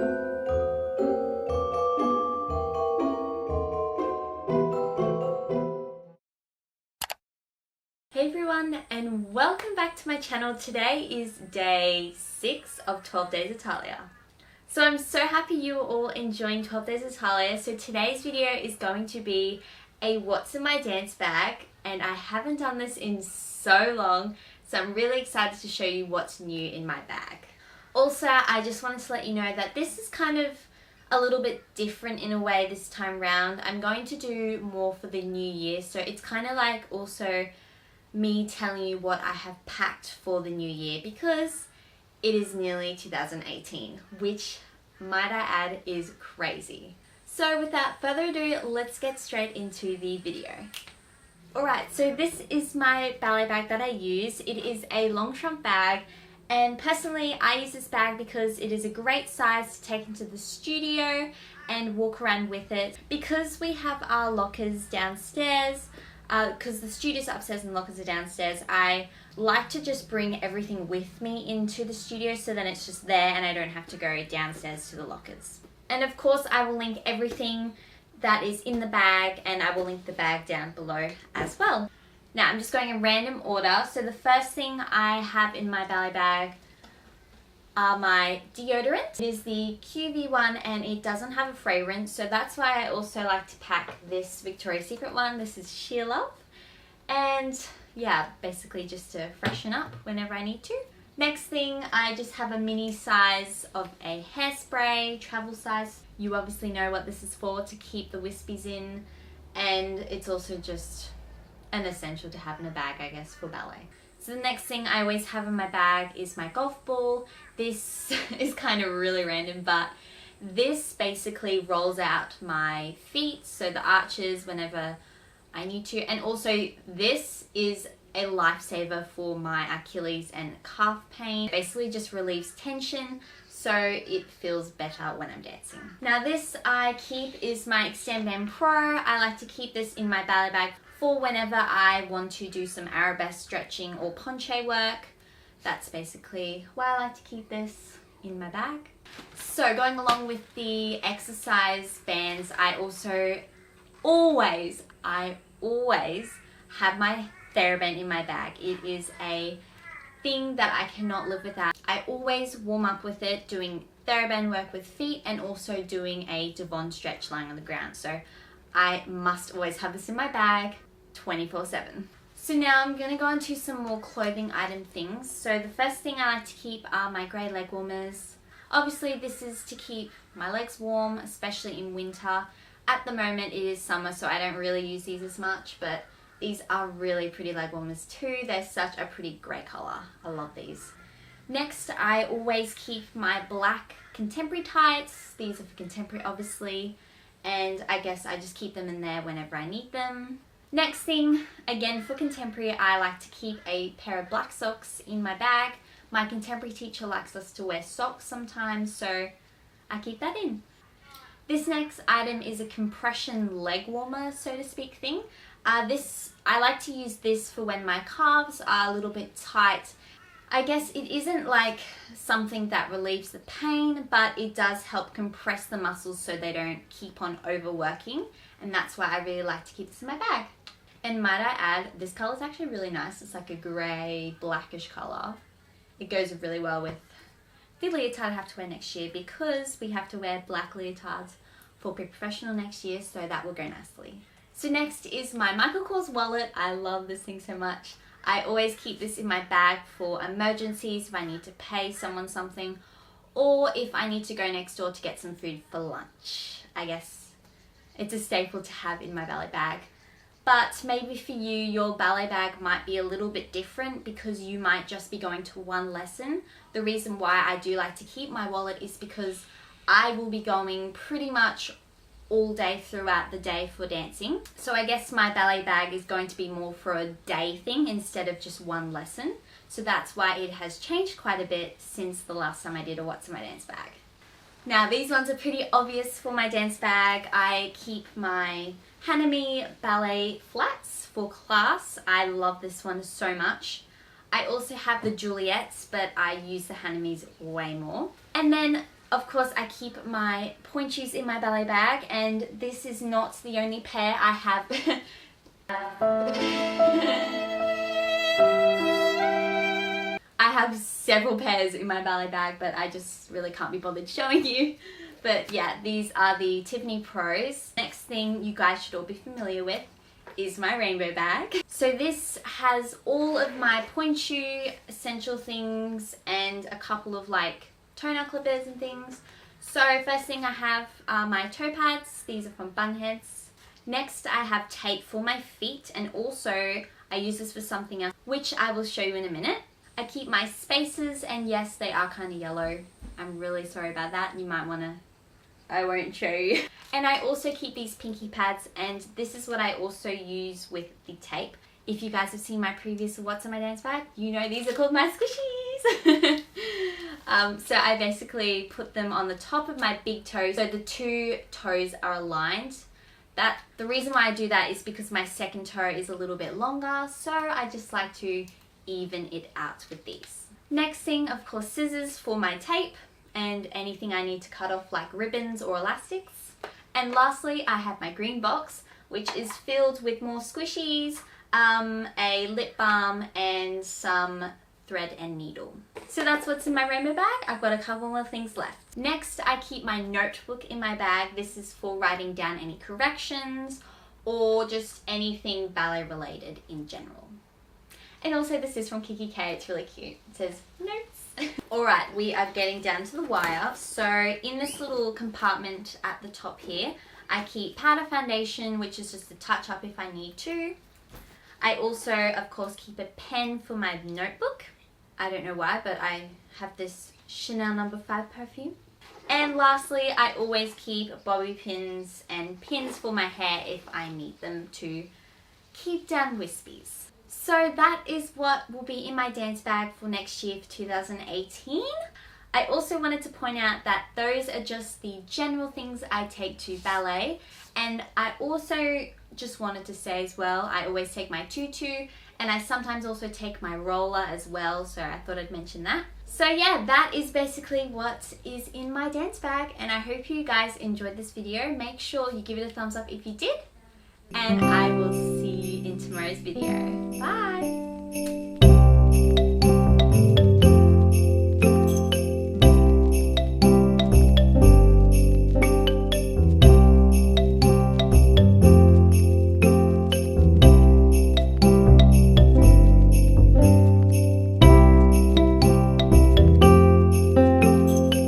Hey everyone, and welcome back to my channel. Today is day 6 of 12 Days of Talia. So I'm so happy you are all enjoying 12 Days of Talia. So today's video is going to be a what's in my dance bag, and I haven't done this in so long, so I'm really excited to show you what's new in my bag. Also, I just wanted to let you know that this is kind of a little bit different in a way this time round. I'm going to do more for the new year, so it's kind of like also me telling you what I have packed for the new year, because it is nearly 2018, which, might I add, is crazy. So without further ado, let's get straight into the video. Alright, so this is my ballet bag that I use. It is a long trunk bag, and personally I use this bag because it is a great size to take into the studio and walk around with it. Because we have our lockers downstairs, because the studio's upstairs and the lockers are downstairs, I like to just bring everything with me into the studio, so then it's just there and I don't have to go downstairs to the lockers. And of course I will link everything that is in the bag, and I will link the bag down below as well. Now I'm just going in random order. So the first thing I have in my ballet bag are my deodorant. It is the QV one, and it doesn't have a fragrance, so that's why I also like to pack this Victoria's Secret one. This is Sheer Love, and yeah, basically just to freshen up whenever I need to. Next thing, I just have a mini size of a hairspray, travel size. You obviously know what this is for, to keep the wispies in, and it's also just an essential to have in a bag, I guess, for ballet. So the next thing I always have in my bag is my golf ball. This is kind of really random, but this basically rolls out my feet, so the arches, whenever I need to. And also this is a lifesaver for my Achilles and calf pain. It basically just relieves tension, so it feels better when I'm dancing. Now this I keep is my Sandman Pro. I like to keep this in my ballet bag for whenever I want to do some arabesque stretching or ponche work. That's basically why I like to keep this in my bag. So going along with the exercise bands, I also always have my Theraband in my bag. It is a thing that I cannot live without. I always warm up with it, doing Theraband work with feet and also doing a Devon stretch lying on the ground. So I must always have this in my bag 24/7. So now I'm going to go on to some more clothing item things. So the first thing I like to keep are my grey leg warmers. Obviously this is to keep my legs warm, especially in winter. At the moment it is summer, so I don't really use these as much, but these are really pretty leg warmers too. They're such a pretty grey colour. I love these. Next, I always keep my black contemporary tights. These are for contemporary obviously, and I guess I just keep them in there whenever I need them. Next thing, again for contemporary, I like to keep a pair of black socks in my bag. My contemporary teacher likes us to wear socks sometimes, so I keep that in. This next item is a compression leg warmer, so to speak, thing. I like to use this for when my calves are a little bit tight. I guess it isn't like something that relieves the pain, but it does help compress the muscles so they don't keep on overworking, and that's why I really like to keep this in my bag. And might I add, this colour is actually really nice. It's like a grey, blackish colour. It goes really well with the leotard I have to wear next year, because we have to wear black leotards for pre-professional next year, so that will go nicely. So next is my Michael Kors wallet. I love this thing so much. I always keep this in my bag for emergencies, if I need to pay someone something, or if I need to go next door to get some food for lunch. I guess it's a staple to have in my ballet bag. But maybe for you, your ballet bag might be a little bit different, because you might just be going to one lesson. The reason why I do like to keep my wallet is because I will be going pretty much all day throughout the day for dancing. So I guess my ballet bag is going to be more for a day thing instead of just one lesson. So that's why it has changed quite a bit since the last time I did a what's in my dance bag. Now these ones are pretty obvious for my dance bag. I keep my Hanami ballet flats for class. I love this one so much. I also have the Juliets, but I use the Hanamis way more. And then Of course, I keep my Pointe Shoes in my ballet bag, and this is not the only pair I have. I have several pairs in my ballet bag, but I just really can't be bothered showing you. But yeah, these are the Tiffany Pros. Next thing you guys should all be familiar with is my rainbow bag. So this has all of my pointe shoe essential things and a couple of like toner clippers and things. So first thing I have are my toe pads. These are from Bunheads. Next I have tape for my feet, and also I use this for something else, which I will show you in a minute. I keep my spacers, and yes, they are kind of yellow. I'm really sorry about that. You might want to... I won't show you. And I also keep these pinky pads, and this is what I also use with the tape. If you guys have seen my previous What's in My Dance Bag, you know these are called my squishies. So I basically put them on the top of my big toes, so the two toes are aligned. The reason why I do that is because my second toe is a little bit longer, so I just like to even it out with these. Next thing, of course, scissors for my tape and anything I need to cut off like ribbons or elastics. And lastly, I have my green box, which is filled with more squishies, a lip balm, and some thread and needle. So that's what's in my rainbow bag. I've got a couple more things left. Next, I keep my notebook in my bag. This is for writing down any corrections or just anything ballet related in general. And also this is from Kiki K, it's really cute. It says notes. Alright, we are getting down to the wire. So in this little compartment at the top here, I keep powder foundation, which is just a touch up if I need to. I also, of course, keep a pen for my notebook. I don't know why, but I have this Chanel No. 5 perfume. And lastly, I always keep bobby pins and pins for my hair if I need them to keep down wispies. So that is what will be in my dance bag for next year, for 2018. I also wanted to point out that those are just the general things I take to ballet. And I also just wanted to say as well, I always take my tutu, and I sometimes also take my roller as well, so I thought I'd mention that. So yeah, that is basically what is in my dance bag, and I hope you guys enjoyed this video. Make sure you give it a thumbs up if you did, and I will see you in tomorrow's video. Bye!